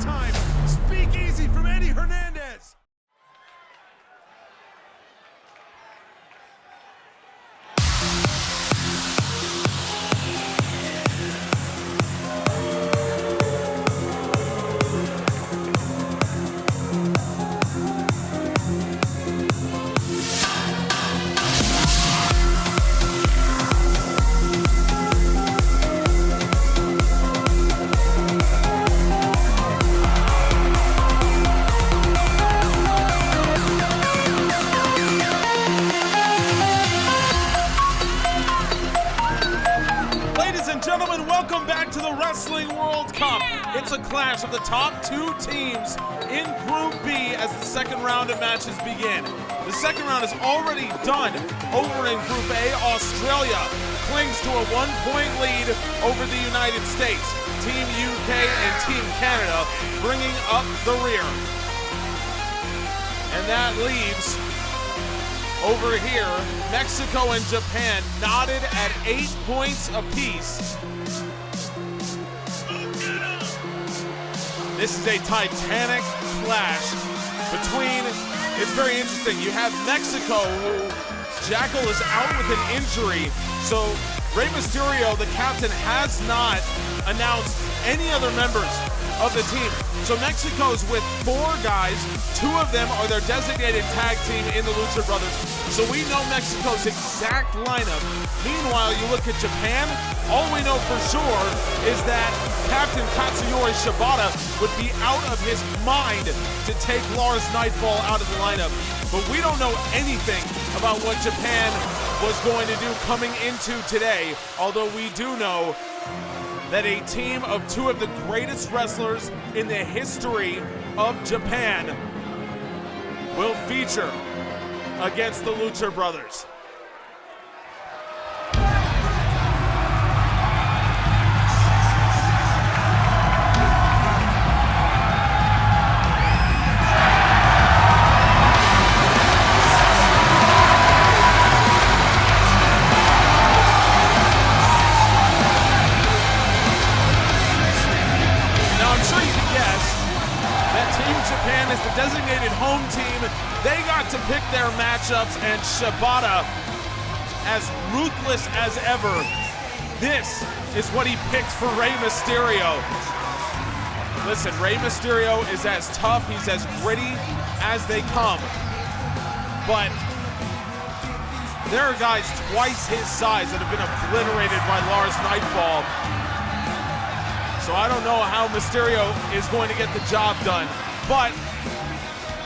time. Speak easy from Eddie Hernandez. Gentlemen, welcome back to the Wrestling World Cup. It's a clash of the top two teams in Group B as the second round of matches begin. The second round is already done. Over in Group A, Australia clings to a 1-point lead over the United States. Team UK and Team Canada bringing up the rear. And that leaves over here, Mexico and Japan knotted at 8 points apiece. This is a titanic clash between, it's very interesting, you have Mexico, who Jackal is out with an injury, so Rey Mysterio, the captain, has not announced any other members of the team. So Mexico's with 4 guys, 2 of them are their designated tag team in the Lucha Brothers. So we know Mexico's exact lineup. Meanwhile, you look at Japan, all we know for sure is that Captain Tetsuya Shibata would be out of his mind to take Lars Nightfall out of the lineup. But we don't know anything about what Japan was going to do coming into today, although we do know that a team of 2 of the greatest wrestlers in the history of Japan will feature against the Lucha Brothers. Japan is the designated home team. They got to pick their matchups, and Shibata, as ruthless as ever, this is what he picked for Rey Mysterio. Listen, Rey Mysterio is as tough, he's as gritty as they come. But there are guys twice his size that have been obliterated by Lars Nightfall. So I don't know how Mysterio is going to get the job done. But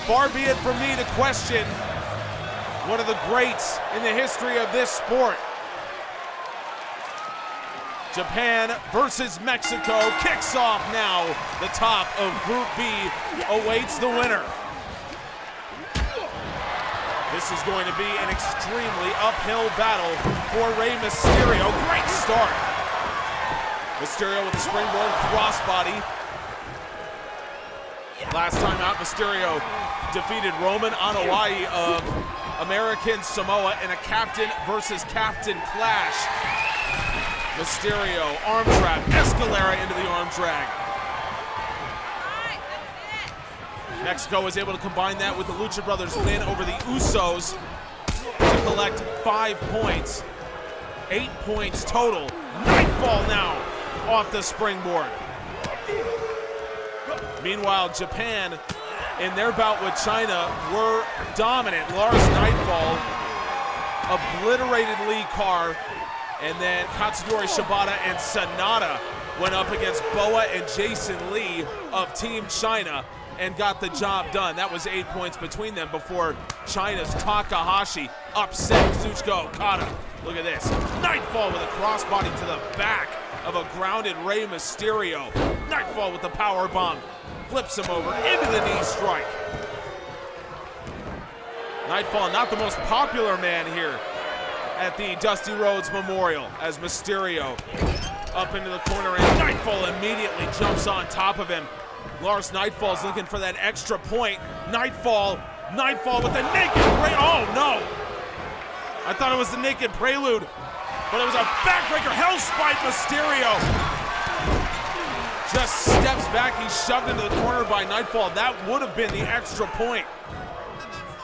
far be it from me to question one of the greats in the history of this sport. Japan versus Mexico kicks off now. The top of Group B awaits the winner. This is going to be an extremely uphill battle for Rey Mysterio. Great start. Mysterio with a springboard crossbody. Last time out, Mysterio defeated Roman Anoa'i of American Samoa in a captain versus captain clash. Mysterio, arm trap, Escalera into the arm drag. Mexico was able to combine that with the Lucha Brothers win over the Usos to collect 5 points. 8 points total. Nightfall now off the springboard. Meanwhile, Japan, in their bout with China, were dominant. Lars Nightfall obliterated Lee Carr, and then Katsuyori Shibata and Sanada went up against Boa and Jason Lee of Team China and got the job done. That was 8 points between them before China's Takahashi upset Kazuchika Okada. Look at this. Nightfall with a crossbody to the back of a grounded Rey Mysterio. Nightfall with the power bomb. Flips him over into the knee strike. Nightfall, not the most popular man here at the Dusty Rhodes Memorial, as Mysterio up into the corner, and Nightfall immediately jumps on top of him. Lars Nightfall's looking for that extra point. Nightfall with the naked prelude. Oh no! I thought it was the naked prelude, but it was a backbreaker. Hellspite Mysterio. just steps back. He's shoved into the corner by Nightfall. That would have been the extra point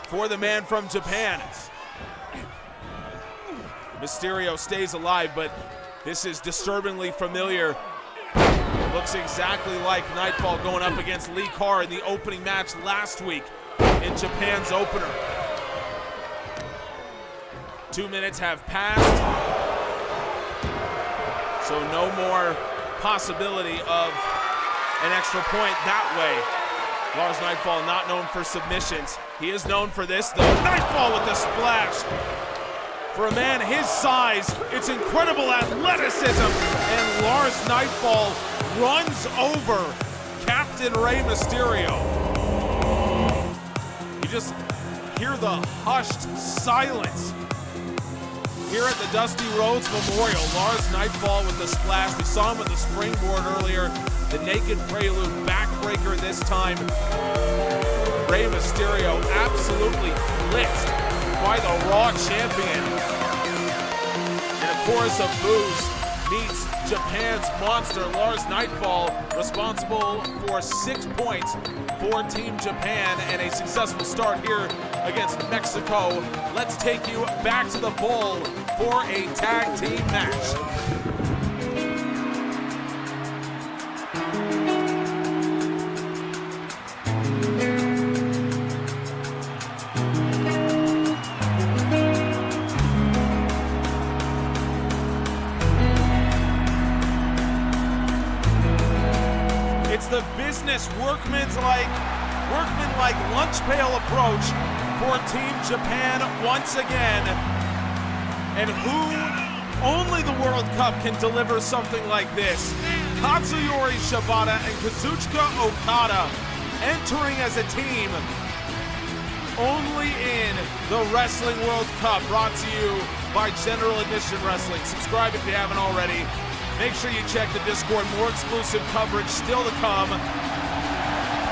for the man from Japan. Mysterio stays alive, but this is disturbingly familiar. Looks exactly like Nightfall going up against Lee Carr in the opening match last week in Japan's opener. 2 minutes have passed, so no more possibility of an extra point that way. Lars Nightfall not known for submissions. He is known for this though. Nightfall with the splash. For a man his size, it's incredible athleticism, and Lars Nightfall runs over Captain Rey Mysterio. You just hear the hushed silence here at the Dusty Rhodes Memorial. Lars Nightfall with the splash. We saw him with the springboard earlier. The naked prelude backbreaker this time. Rey Mysterio absolutely blitzed by the Raw champion. And a chorus of boos meets Japan's monster, Lars Nightfall, responsible for 6 points for Team Japan and a successful start here against Mexico. Let's take you back to the bowl for a tag team match. It's the business workmanlike lunch pail approach for Team Japan once again. And who only the World Cup can deliver something like this. Katsuyori Shibata and Kazuchika Okada entering as a team only in the Wrestling World Cup, brought to you by General Admission Wrestling. Subscribe if you haven't already. Make sure you check the Discord, more exclusive coverage still to come.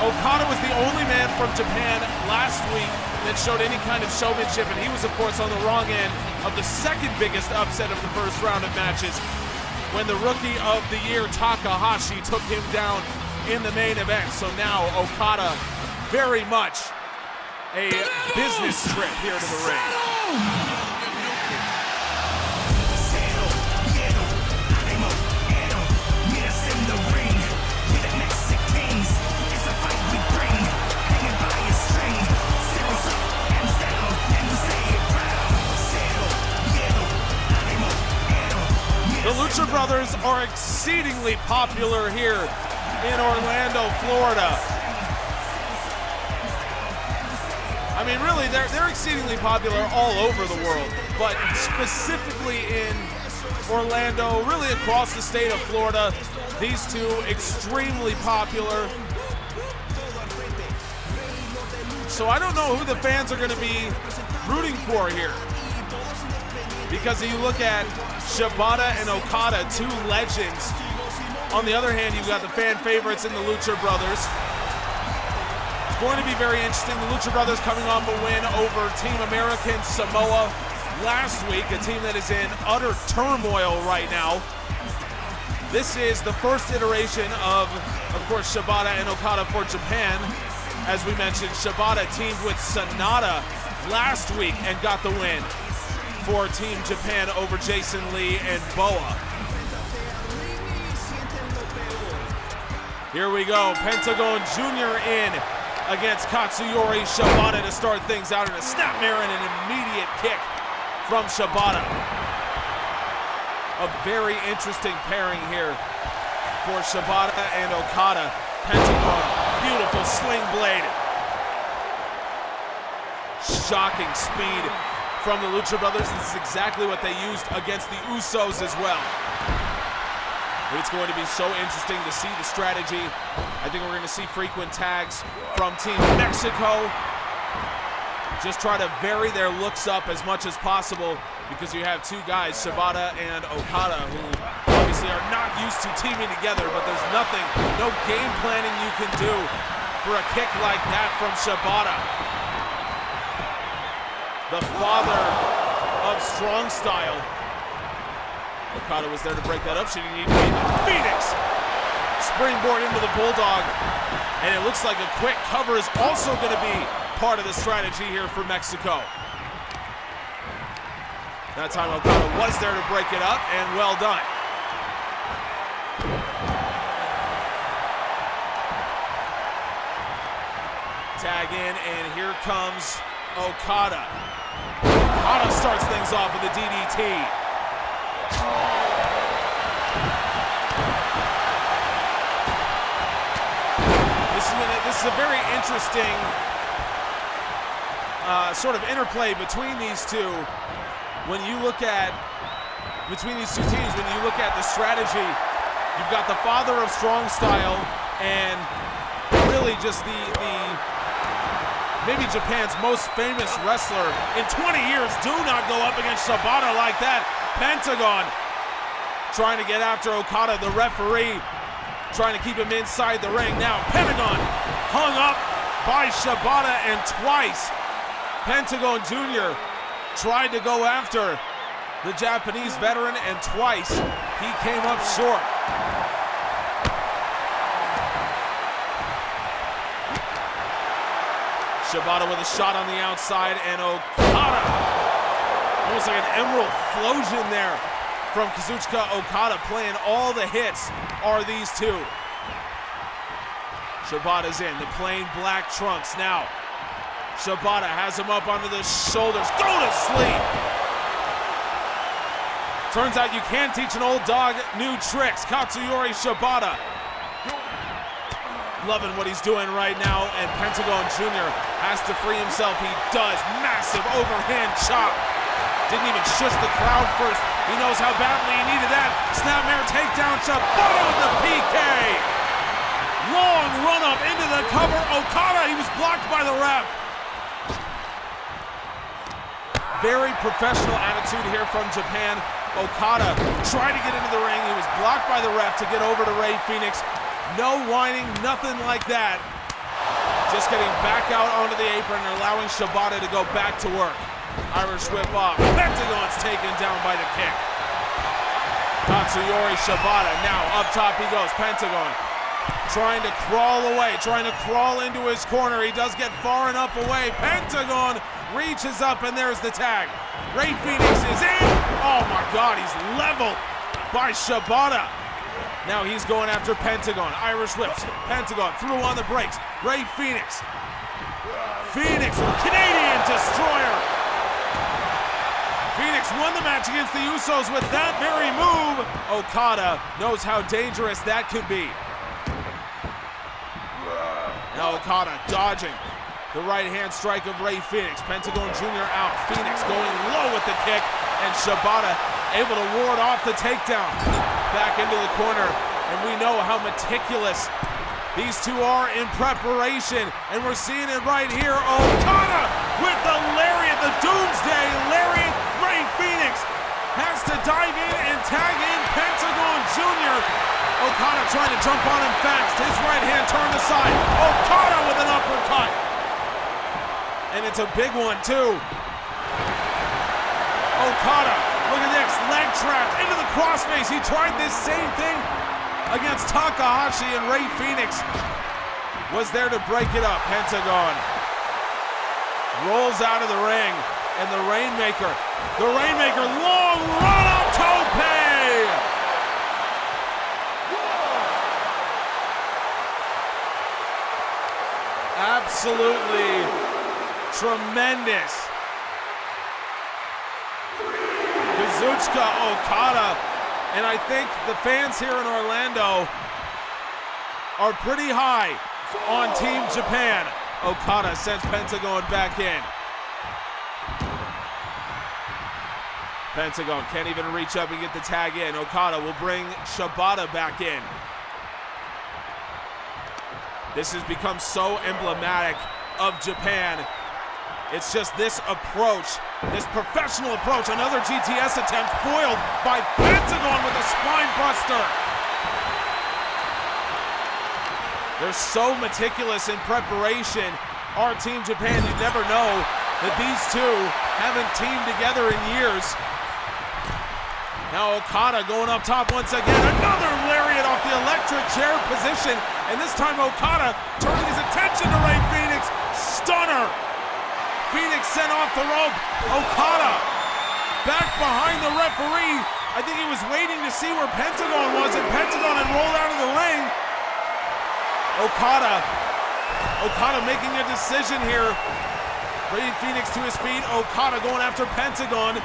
Okada was the only man from Japan last week that showed any kind of showmanship, and he was, of course, on the wrong end of the second biggest upset of the first round of matches when the Rookie of the Year, Takahashi, took him down in the main event. So now Okada, very much a business trip here to the ring. The Lucha Brothers are exceedingly popular here in Orlando, Florida. I mean, really, they're exceedingly popular all over the world, but specifically in Orlando, really across the state of Florida, these two extremely popular. So I don't know who the fans are going to be rooting for here, because if you look at Shibata and Okada, two legends. On the other hand, you've got the fan favorites in the Lucha Brothers. It's going to be very interesting. The Lucha Brothers coming off a win over Team American Samoa last week, a team that is in utter turmoil right now. This is the first iteration of course, Shibata and Okada for Japan. As we mentioned, Shibata teamed with Sonata last week and got the win for Team Japan over Jason Lee and Boa. Here we go, Pentagon Jr. in against Katsuyori Shibata to start things out, in a snapmare and an immediate kick from Shibata. A very interesting pairing here for Shibata and Okada. Pentagon, beautiful sling blade. Shocking speed from the Lucha Brothers. This is exactly what they used against the Usos as well. It's going to be so interesting to see the strategy. I think we're going to see frequent tags from Team Mexico. Just try to vary their looks up as much as possible, because you have two guys, Shibata and Okada, who obviously are not used to teaming together, but there's no game planning you can do for a kick like that from Shibata. The father of strong style. Okada was there to break that up. She didn't need to be. Phoenix springboard into the Bulldog. And it looks like a quick cover is also going to be part of the strategy here for Mexico. That time Okada was there to break it up, and well done. Tag in, and here comes Okada. Okada starts things off with a DDT. This is a very interesting sort of interplay between these two. When you look at between these two teams, when you look at the strategy, you've got the father of strong style and really just the maybe Japan's most famous wrestler in 20 years. Do not go up against Shibata like that. Pentagon trying to get after Okada, the referee trying to keep him inside the ring. Now Pentagon hung up by Shibata, and twice Pentagon Jr. tried to go after the Japanese veteran, and twice he came up short. Shibata with a shot on the outside, and Okada, almost like an emerald flosion there from Kazuchika Okada, playing all the hits are these two. Shibata's in the plain black trunks. Now Shibata has him up onto the shoulders. Go to sleep. Turns out you can teach an old dog new tricks. Katsuyori Shibata loving what he's doing right now, and Pentagon Jr. has to free himself. He does. Massive overhand chop. Didn't even shush the crowd first. He knows how badly he needed that. Snapmare takedown. Shibata with the PK. Long run up into the cover. Okada, he was blocked by the ref. Very professional attitude here from Japan. Okada tried to get into the ring. He was blocked by the ref to get over to Rey Fenix. No whining, nothing like that. Just getting back out onto the apron and allowing Shibata to go back to work. Irish whip off. Pentagon's taken down by the kick. Katsuyori Shibata, now up top he goes. Pentagon trying to crawl away, trying to crawl into his corner. He does get far enough away. Pentagon reaches up, and there's the tag. Rey Fenix is in. Oh my God, he's leveled by Shibata. Now he's going after Pentagon. Irish whips. Pentagon threw on the brakes. Rey Fenix. Fenix, Canadian Destroyer. Phoenix won the match against the Usos with that very move. Okada knows how dangerous that could be. Now Okada dodging the right-hand strike of Rey Fenix. Pentagon Jr. out. Phoenix going low with the kick, and Shibata able to ward off the takedown. Back into the corner, and we know how meticulous these two are in preparation, and we're seeing it right here. Okada with the lariat, the doomsday lariat. Rey Fenix has to dive in and tag in Pentagon Jr. Okada trying to jump on him fast. His right hand turned aside. Okada with an uppercut. And it's a big one too. Okada, look at this, leg trap into the crossface. He tried this same thing against Takahashi, and Rey Fenix was there to break it up. Pentagon rolls out of the ring, and the Rainmaker, long run up tope. Absolutely tremendous. Kazuchika Okada, and I think the fans here in Orlando are pretty high on Team Japan. Okada sends Pentagon back in. Pentagon can't even reach up and get the tag in. Okada will bring Shibata back in. This has become so emblematic of Japan. It's just this approach, this professional approach. Another GTS attempt foiled by Pentagon with a spine buster. They're so meticulous in preparation. Our Team Japan, you never know that these two haven't teamed together in years. Now Okada going up top once again. Another lariat lariat off the electric chair position, and this time Okada turning his attention to Rey Fenix. Stunner. Fenix sent off the rope. Okada back behind the referee. I think he was waiting to see where Pentagon was, and Pentagon had rolled out of the ring. Okada making a decision here. Rey Fenix to his feet. Okada going after Pentagon.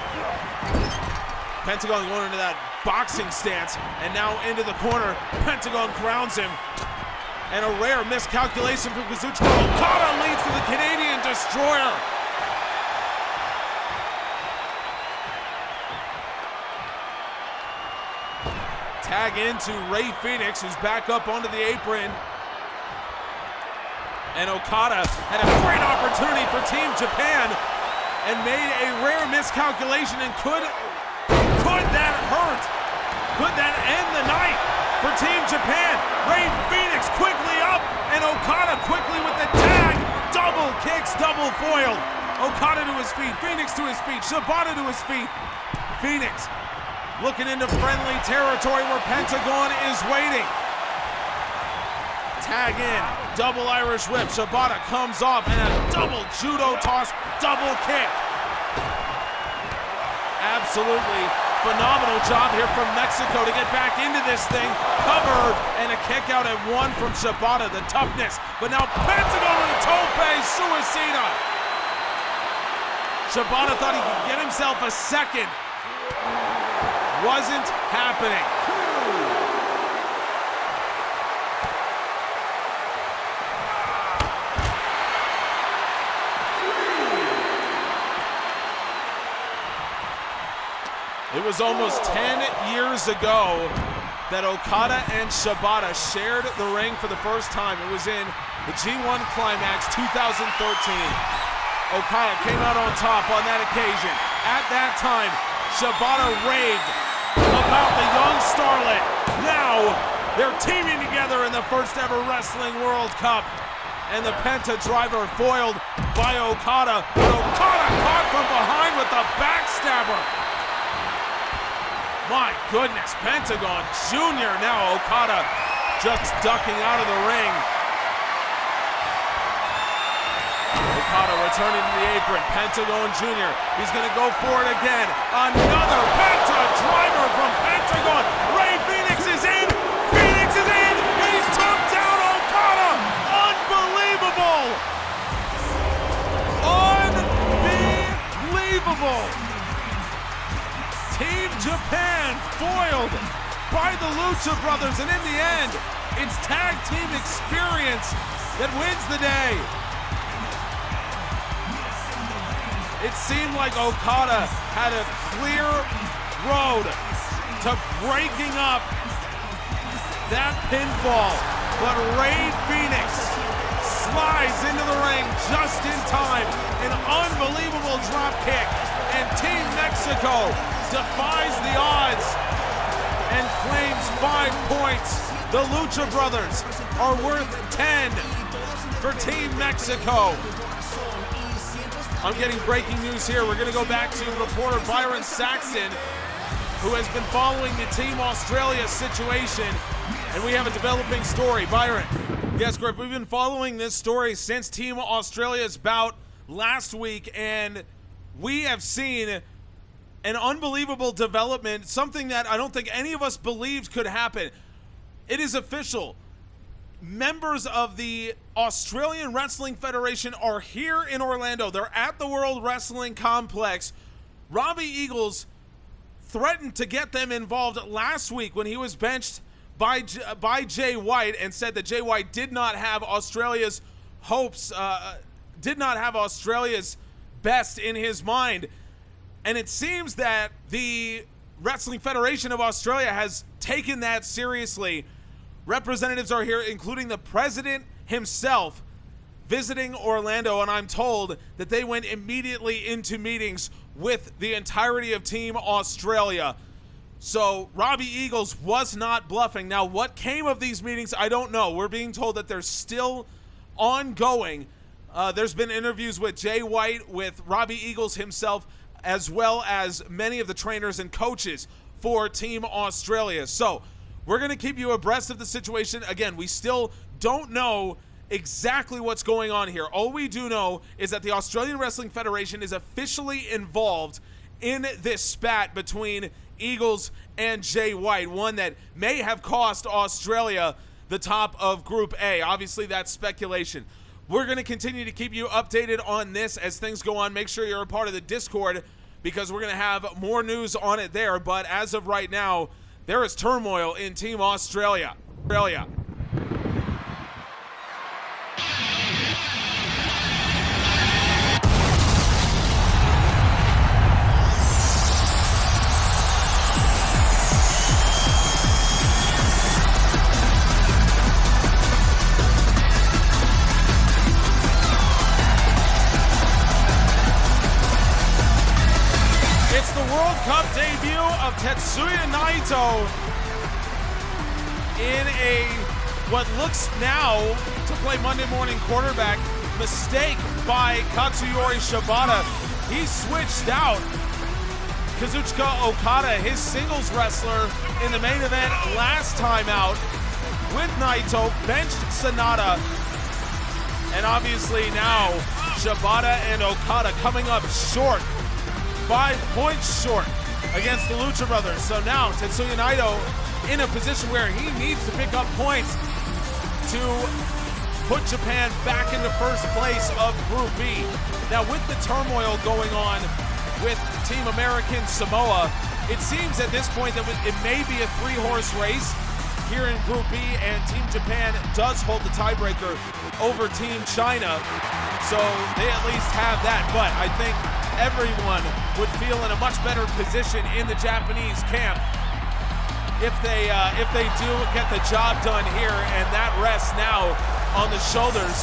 Pentagon going into that boxing stance, and now into the corner. Pentagon grounds him. And a rare miscalculation from Kazuchika. Okada leads to the Canadian Destroyer. Tag into Rey Fenix, who's back up onto the apron. And Okada had a great opportunity for Team Japan and made a rare miscalculation. And could that hurt? Could that end the night for Team Japan? Rey Fenix quickly up, and Okada quickly with the tag. Double kicks, double foiled. Okada to his feet, Fenix to his feet, Shibata to his feet. Fenix looking into friendly territory where Pentagon is waiting. Tag in, double Irish whip. Shibata comes off, and a double judo toss, double kick. Absolutely phenomenal job here from Mexico to get back into this thing. Covered, and a kick out at one from Shibata, the toughness. But now Pentagon with a tope suicida. Shibata thought he could get himself a second. Wasn't happening. It was almost 10 years ago that Okada and Shibata shared the ring for the first time. It was in the G1 Climax 2013. Okada came out on top on that occasion. At that time, Shibata raved about the young starlet. Now, they're teaming together in the first ever Wrestling World Cup. And the Penta driver foiled by Okada. But Okada caught from behind with the backstabber. My goodness, Pentagon Jr. Now Okada just ducking out of the ring. Okada returning to the apron. Pentagon Jr. He's going to go for it again. Another Penta driver from Pentagon. Rey Fenix is in. Fenix is in. He took down Okada. Unbelievable. Unbelievable. Team Japan foiled by the Lucha Brothers, and in the end, it's tag team experience that wins the day. It seemed like Okada had a clear road to breaking up that pinfall, but Rey Fenix slides into the ring just in time. An unbelievable drop kick, and Team Mexico defies the odds and claims 5 points. The Lucha Brothers are worth 10 for Team Mexico. I'm getting breaking news here. We're going to go back to reporter Byron Saxton, who has been following the Team Australia situation, and we have a developing story. Byron. Yes, Griff, we've been following this story since Team Australia's bout last week, and we have seen an unbelievable development, something that I don't think any of us believed could happen. It is official. Members of the Australian Wrestling Federation are here in Orlando. They're at the World Wrestling Complex. Robbie Eagles threatened to get them involved last week when he was benched by Jay White, and said that Jay White did not have Australia's hopes, did not have Australia's best in his mind. And it seems that the Wrestling Federation of Australia has taken that seriously. Representatives are here, including the president himself, visiting Orlando, and I'm told that they went immediately into meetings with the entirety of Team Australia. So Robbie Eagles was not bluffing. Now, what came of these meetings, I don't know. We're being told that they're still ongoing. There's been interviews with Jay White, with Robbie Eagles himself, as well as many of the trainers and coaches for Team Australia. So We're going to keep you abreast of the situation. Again, we still don't know exactly what's going on here. All we do know is that the Australian Wrestling Federation is officially involved in this spat between Eagles and Jay White, one that may have cost Australia the top of Group A. Obviously, that's speculation. We're going to continue to keep you updated on this as things go on. Make sure you're a part of the Discord because we're going to have more news on it there. But as of right now, there is turmoil in Team Australia. It's the World Cup debut of Tetsuya Naito in what looks now to play Monday morning quarterback. Mistake by Katsuyori Shibata. He switched out Kazuchika Okada, his singles wrestler, in the main event last time out with Naito, benched Sonata, and obviously now Shibata and Okada coming up short. 5 points short against the Lucha Brothers. So now Tetsuya Naito in a position where he needs to pick up points to put Japan back into first place of Group B. Now with the turmoil going on with Team American Samoa, it seems at this point that it may be a 3-horse race here in Group B, and Team Japan does hold the tiebreaker over Team China. So they at least have that, but I think everyone would feel in a much better position in the Japanese camp if they do get the job done here, and that rests now on the shoulders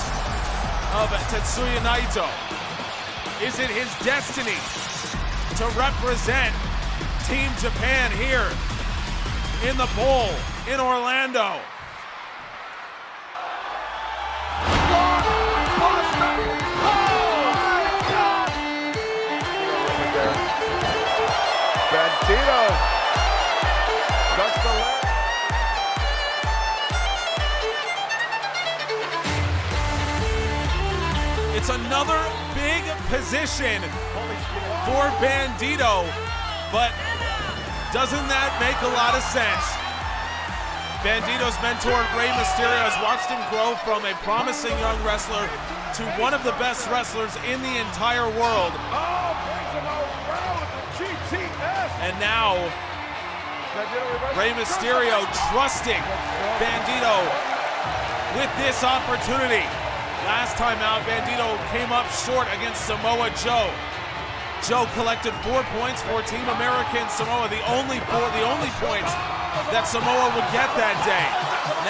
of Tetsuya Naito. Is it his destiny to represent Team Japan here in the bowl in Orlando? Bandido. That's the leg. It's another big position for Bandido, but doesn't that make a lot of sense? Bandido's mentor, Rey Mysterio, has watched him grow from a promising young wrestler to one of the best wrestlers in the entire world. And now, Rey Mysterio trusting Bandido with this opportunity. Last time out, Bandido came up short against Samoa Joe. Joe collected 4 points for Team American Samoa, the only points that Samoa would get that day.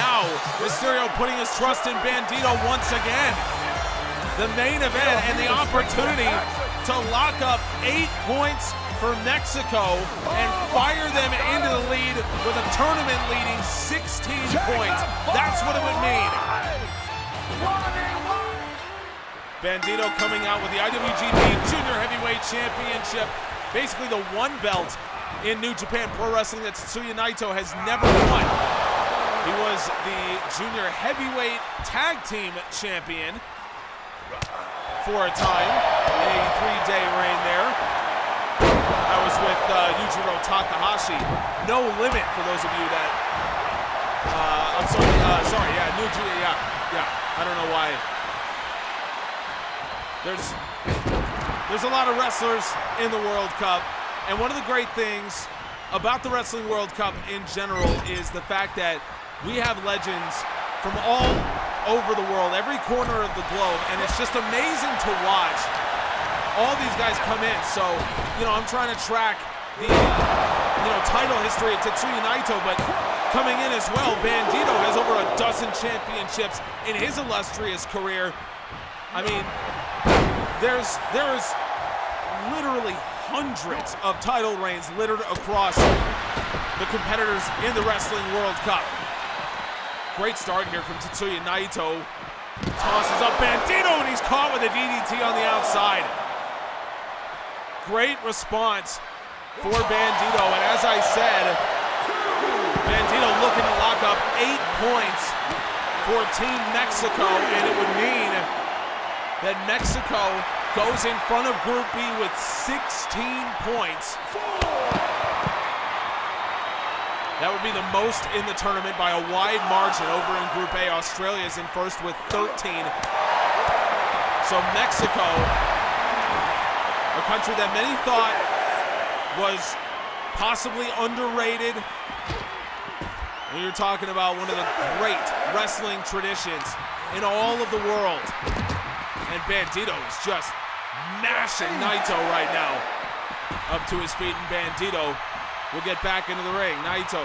Now, Mysterio putting his trust in Bandido once again. The main event and the opportunity to lock up 8 points for Mexico and fire them into the lead with a tournament-leading 16 points. That's what it would mean. Bandido coming out with the IWGP Junior Heavyweight Championship, basically the one belt in New Japan Pro Wrestling that Tetsuya Naito has never won. He was the Junior Heavyweight Tag Team Champion for a time, a 3-day reign there. That was with Yujiro Takahashi. No Limit, for those of you that, I don't know why. There's a lot of wrestlers in the World Cup, and one of the great things about the Wrestling World Cup in general is the fact that we have legends from all over the world, every corner of the globe, and it's just amazing to watch all these guys come in. So, I'm trying to track the, title history of Tetsuya Naito, but coming in as well, Bandido has over a dozen championships in his illustrious career. I mean, there's literally hundreds of title reigns littered across the competitors in the Wrestling World Cup. Great start here from Tetsuya Naito. Tosses up Bandido, and he's caught with a DDT on the outside. Great response for Bandido, and as I said, Bandido Bandito looking to lock up 8 points for Team Mexico, and it would mean that Mexico goes in front of Group B with 16 points. That would be the most in the tournament by a wide margin. Over in Group A, Australia is in first with 13. So Mexico, a country that many thought was possibly underrated. When you're talking about one of the great wrestling traditions in all of the world. And Bandido is just mashing Naito right now. Up to his feet, and Bandido will get back into the ring. Naito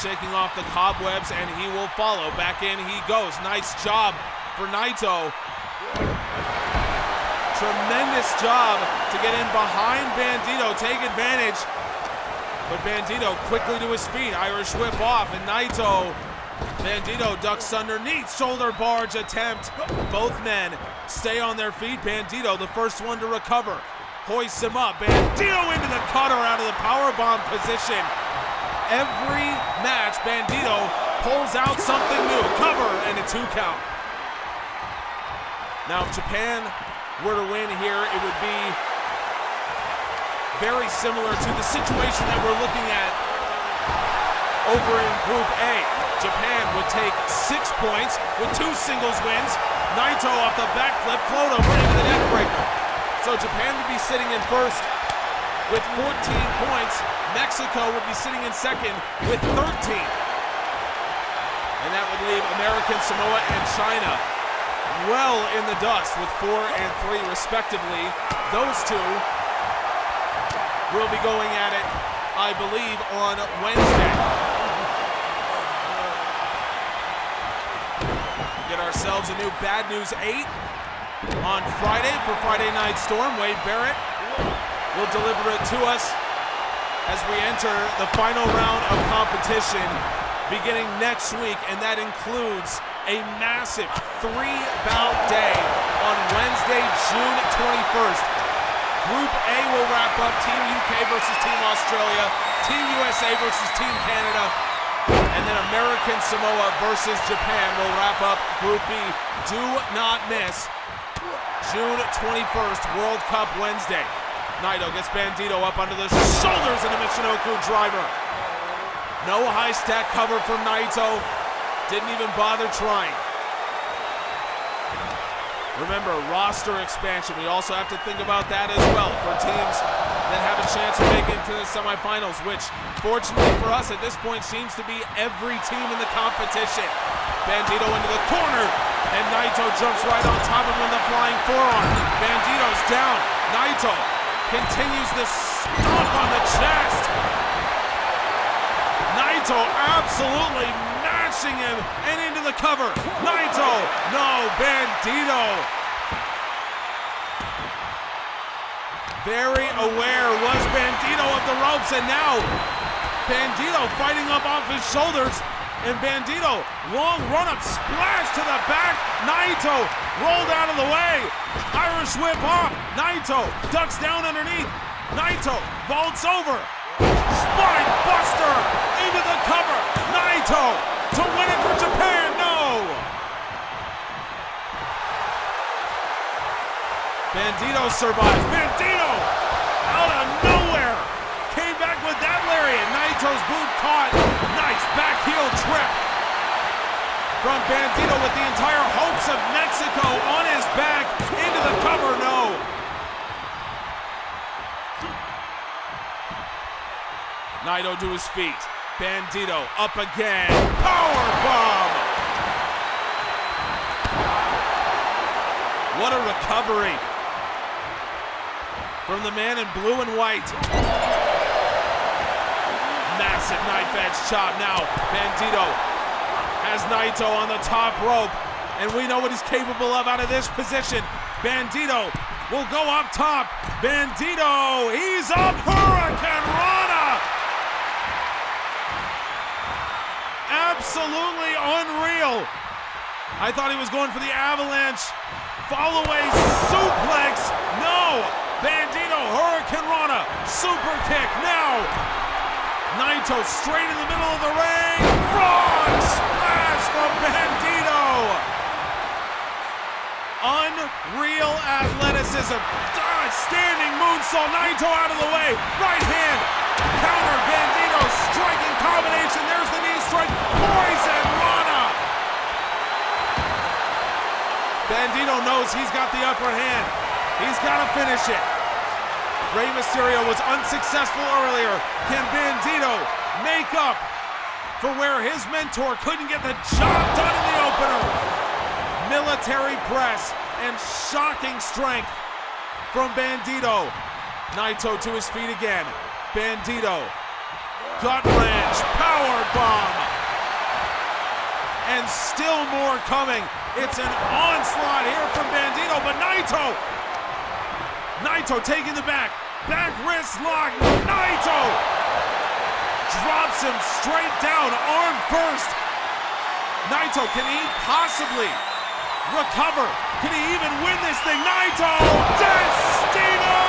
shaking off the cobwebs, and he will follow. Back in he goes. Nice job for Naito. Tremendous job to get in behind Bandido, take advantage. But Bandido quickly to his feet. Irish whip off, and Naito. Bandido ducks underneath. Shoulder barge attempt. Both men stay on their feet. Bandido, the first one to recover. Hoists him up. Bandido into the cutter out of the powerbomb position. Every match, Bandido pulls out something new. Cover and a 2 count. Now, if Japan were to win here, it would be very similar to the situation that we're looking at over in Group A. Japan would take 6 points with 2 singles wins. Naito off the backflip, float over into the neck breaker. So Japan would be sitting in first with 14 points. Mexico would be sitting in second with 13. And that would leave American Samoa and China well in the dust with 4 and 3 respectively. Those two will be going at it, I believe, on Wednesday. Get ourselves a new Bad News 8 on Friday for Friday Night Storm. Wade Barrett will deliver it to us as we enter the final round of competition beginning next week, and that includes a massive 3-bout day on Wednesday, June 21st. Group A will wrap up Team UK versus Team Australia, Team USA versus Team Canada, and then American Samoa versus Japan will wrap up Group B. Do not miss June 21st, World Cup Wednesday. Naito gets Bandido up under the shoulders in a Michinoku driver. No high stack cover from Naito. Didn't even bother trying. Remember, roster expansion. We also have to think about that as well for teams that have a chance of making it to the semifinals, which fortunately for us at this point seems to be every team in the competition. Bandido into the corner, and Naito jumps right on top of him with a flying forearm. Bandido's down. Naito continues the stomp on the chest. Naito absolutely mashing him and into the cover. Naito, no, Bandido. Very aware was Bandido of the ropes, and now Bandido fighting up off his shoulders, and Bandido, long run-up, splash to the back. Naito rolled out of the way. Irish whip off. Naito ducks down underneath. Naito vaults over. Spine buster into the cover. Naito to win it for Japan. No! Bandido survives. Bandido out of nowhere came back with that lariat. Naito's boot caught. Nice back heel trip from Bandido with the entire hopes of Mexico on his back into the cover. No. Naito to his feet. Bandido up again. Power bomb. What a recovery from the man in blue and white. Massive knife edge chop. Now Bandido has Naito on the top rope, and we know what he's capable of out of this position. Bandido will go up top. Bandido, he's up. Hurricane Rana. Absolutely unreal. I thought he was going for the avalanche. Fall away suplex. No. Bandido, Hurricane Rana, super kick. Now Naito straight in the middle of the ring. Frog splash from Bandido. Unreal athleticism. Standing moonsault. Naito out of the way. Right hand. Counter. Bandido striking combination. There's the knee strike. Poison Rana. Bandido knows he's got the upper hand. He's got to finish it. Rey Mysterio was unsuccessful earlier. Can Bandido make up for where his mentor couldn't get the job done in the opener? Military press and shocking strength from Bandido. Naito to his feet again. Bandido, gut wrench, power bomb. And still more coming. It's an onslaught here from Bandido, but Naito taking the back wrist lock. Naito drops him straight down, arm first. Naito, can he possibly recover? Can he even win this thing? Naito, Destino!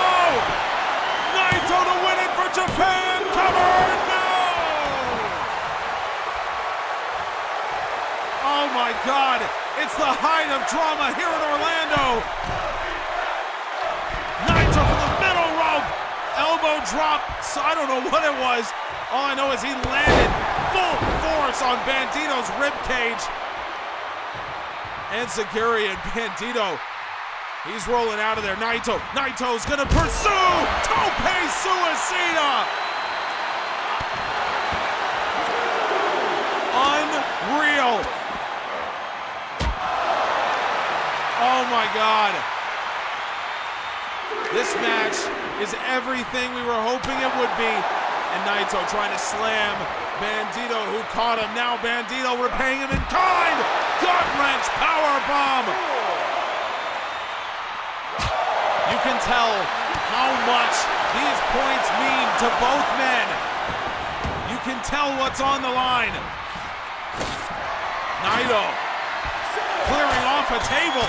Naito to win it for Japan, cover, no! Oh my God, it's the height of drama here in Orlando. Naito from the middle rope, elbow drop, so I don't know what it was. All I know is he landed full force on Bandido's rib cage. And Enziguri and Bandido, he's rolling out of there. Naito's gonna pursue! Tope Suicida! Unreal! Oh my God. This match is everything we were hoping it would be. And Naito trying to slam Bandido, who caught him. Now Bandido repaying him in kind. Gut wrench, power bomb. You can tell how much these points mean to both men. You can tell what's on the line. Naito clearing off a table.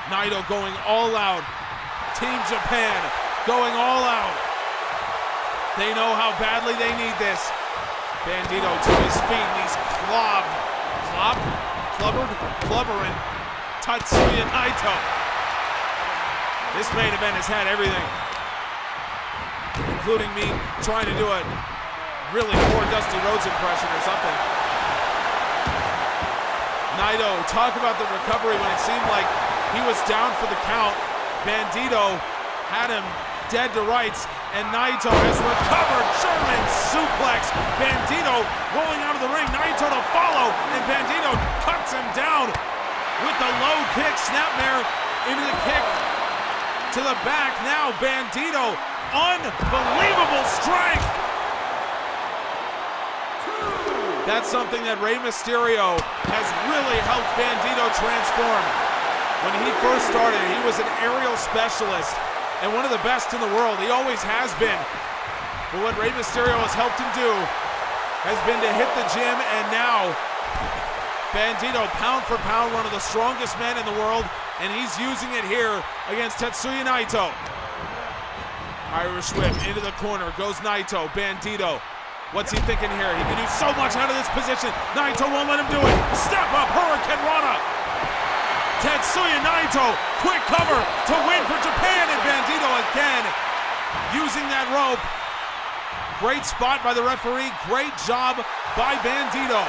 Naito going all out. Team Japan going all out. They know how badly they need this. Bandido to his feet and he's clubbering Tetsuya Naito. This main event has had everything, including me trying to do a really poor Dusty Rhodes impression or something. Naito, talk about the recovery when it seemed like he was down for the count. Bandido had him dead to rights, and Naito has recovered. German suplex. Bandido rolling out of the ring. Naito to follow, and Bandido cuts him down with the low kick. Snapmare into the kick to the back. Now Bandido, unbelievable strength. That's something that Rey Mysterio has really helped Bandido transform. When he first started, he was an aerial specialist and one of the best in the world. He always has been. But what Rey Mysterio has helped him do has been to hit the gym, and now Bandido, pound for pound, one of the strongest men in the world, and he's using it here against Tetsuya Naito. Irish whip into the corner, goes Naito. Bandido, what's he thinking here? He can do so much out of this position. Naito won't let him do it. Step up, Hurricane Rana. Tetsuya Naito, quick cover to win for Japan, and Bandido again using that rope. Great spot by the referee, great job by Bandido.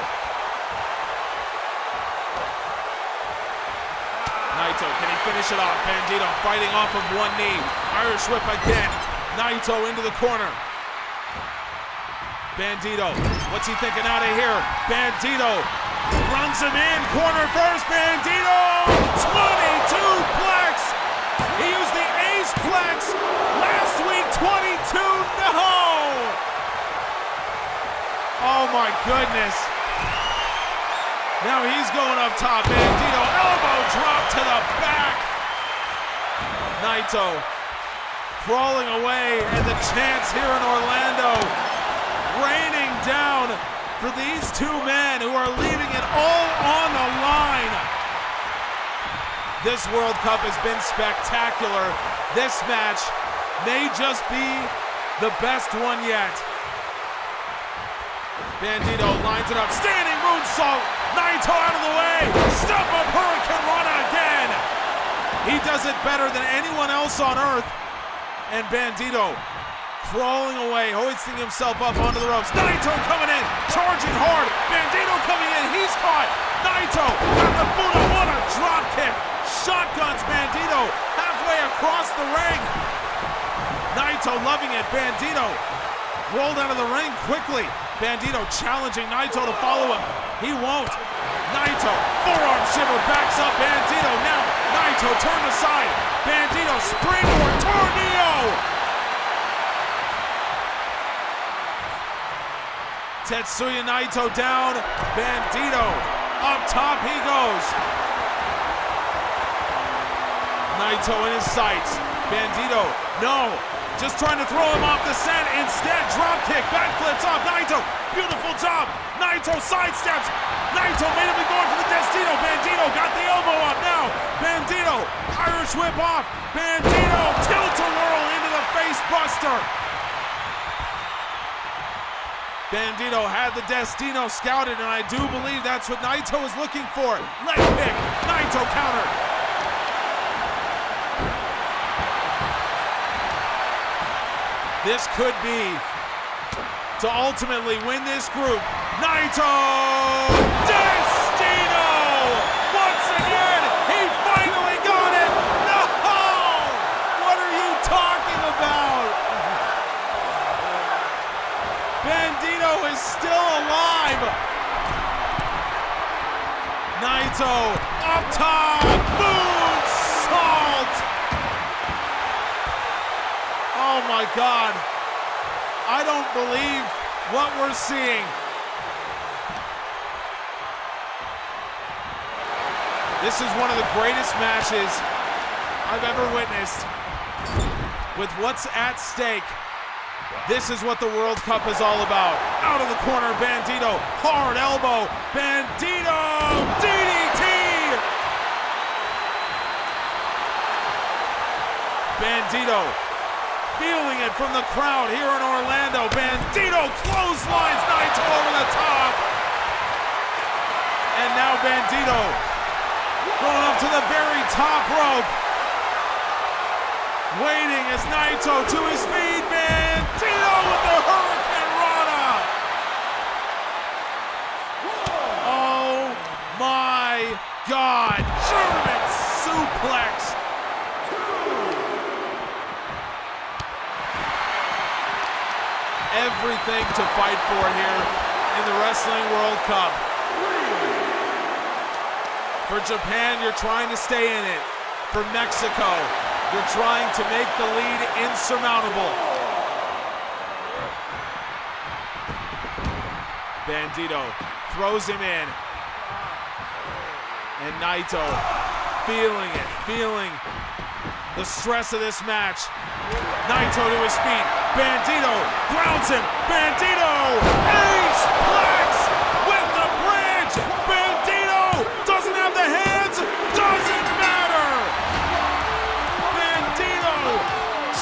Naito, can he finish it off? Bandido fighting off of one knee. Irish whip again. Naito into the corner. Bandido, what's he thinking out of here? Bandido runs him in, corner first, Bandido, 22-plex. He used the ace-plex last week, 22, no! Oh my goodness. Now he's going up top, Bandido, elbow drop to the back. Naito crawling away, and the chants here in Orlando raining down for these two men who are leaving it all on the line. This World Cup has been spectacular. This match may just be the best one yet. Bandido lines it up, standing moonsault. Naito out of the way. Step up Hurricane Rana again. He does it better than anyone else on earth. And Bandido crawling away, hoisting himself up onto the ropes. Naito coming in, charging hard. Bandido coming in, he's caught. Naito at the Buddha, what a drop kick. Shotguns Bandido halfway across the ring. Naito loving it. Bandido rolled out of the ring quickly. Bandido challenging Naito to follow him. He won't. Naito, forearm shiver, backs up Bandido. Now Naito turned aside. Bandido springboard tornado. Tetsuya Naito down. Bandido up top he goes. Naito in his sights. Bandido, no. Just trying to throw him off the scent. Instead, drop kick, backflips off Naito. Beautiful job. Naito sidesteps. Naito made him be going for the Destino. Bandido got the elbow up now. Bandido, Irish whip off. Bandido, tilt-a-whirl into the face buster. Bandito had the Destino scouted, and I do believe that's what Naito is looking for. Leg pick, Naito counter. This could be to ultimately win this group. Naito! Destino! Once again, he finally got it! No! What are you talking about? Bandido is still alive. Naito up top, moonsault. Oh my God. I don't believe what we're seeing. This is one of the greatest matches I've ever witnessed. With what's at stake, this is what the World Cup is all about. Out of the corner, Bandido, hard elbow, Bandido, DDT! Bandido feeling it from the crowd here in Orlando. Bandido clotheslines Naito over the top. And now Bandido going up to the very top rope. Waiting as Naito to his feet. Bandido with the Hurricane Rana. Oh my God. German suplex. Everything to fight for here in the Wrestling World Cup. For Japan, you're trying to stay in it. For Mexico, you're trying to make the lead insurmountable. Bandido throws him in. And Naito feeling it, feeling the stress of this match. Naito to his feet. Bandido grounds him. Bandido ace-plex with the bridge. Bandido doesn't have the hands. Doesn't matter. Bandido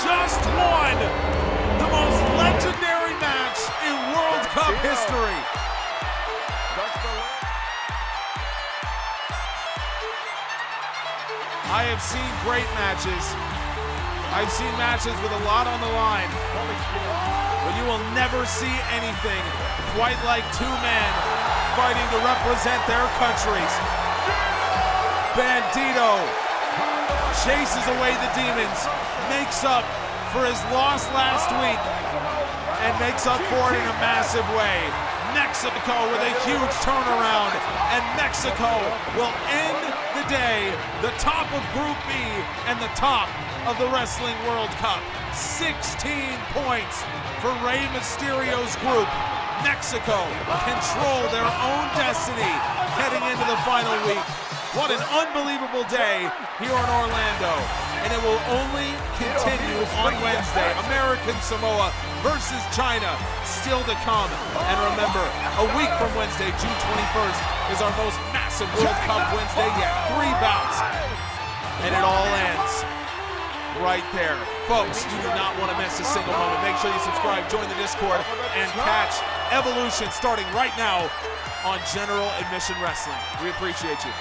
just won the most legendary match in World Cup history. I have seen great matches. I've seen matches with a lot on the line, but you will never see anything quite like two men fighting to represent their countries. Bandido chases away the demons, makes up for his loss last week, and makes up for it in a massive way. Mexico with a huge turnaround, and Mexico will end the day the top of Group B and the top of the Wrestling World Cup. 16 points for Rey Mysterio's group. Mexico control their own destiny heading into the final week. What an unbelievable day here in Orlando. And it will only continue on Wednesday. American Samoa versus China still to come. And remember, a week from Wednesday, June 21st, is our most massive World Cup Wednesday yet. 3 bouts. And it all ends right there. Folks, you do not want to miss a single moment. Make sure you subscribe, join the Discord, and catch Evolution starting right now on General Admission Wrestling. We appreciate you.